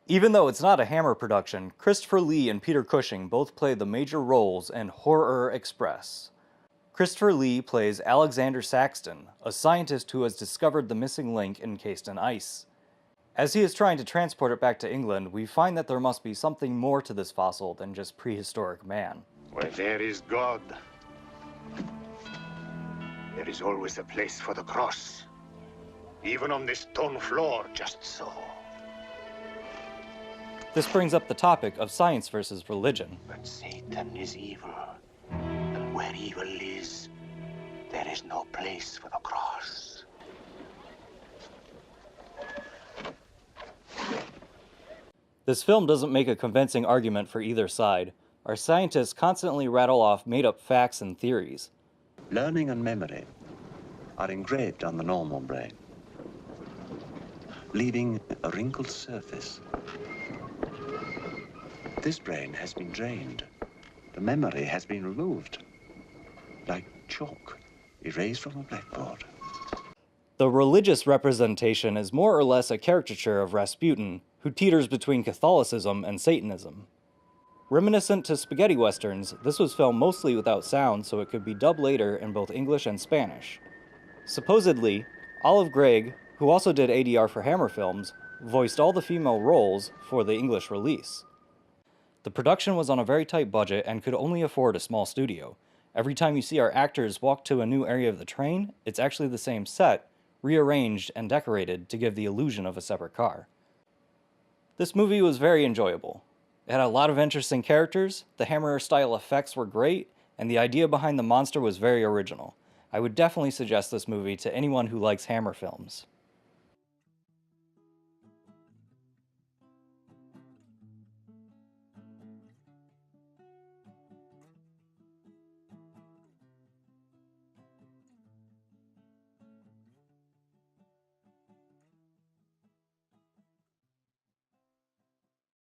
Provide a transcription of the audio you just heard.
Even though it's not a Hammer production, Christopher Lee and Peter Cushing both play the major roles in Horror-Express. Christopher Lee plays Alexander Saxton, a scientist who has discovered the missing link encased in ice. As he is trying to transport it back to England, we find that there must be something more to this fossil than just prehistoric man. Where there is God, there is always a place for the cross. Even on this stone floor, just so. This brings up the topic of science versus religion. But Satan is evil, and where evil is, there is no place for the cross. This film doesn't make a convincing argument for either side. Our scientists constantly rattle off made-up facts and theories. Learning and memory are engraved on the normal brain, leaving a wrinkled surface. This brain has been drained. The memory has been removed, like chalk erased from a blackboard. The religious representation is more or less a caricature of Rasputin, who teeters between Catholicism and Satanism. Reminiscent to spaghetti westerns, this was filmed mostly without sound so it could be dubbed later in both English and Spanish. Supposedly, Olive Gregg, who also did ADR for Hammer films, voiced all the female roles for the English release. The production was on a very tight budget and could only afford a small studio. Every time you see our actors walk to a new area of the train, it's actually the same set, rearranged and decorated to give the illusion of a separate car. This movie was very enjoyable. It had a lot of interesting characters, the Hammer-style effects were great, and the idea behind the monster was very original. I would definitely suggest this movie to anyone who likes Hammer films.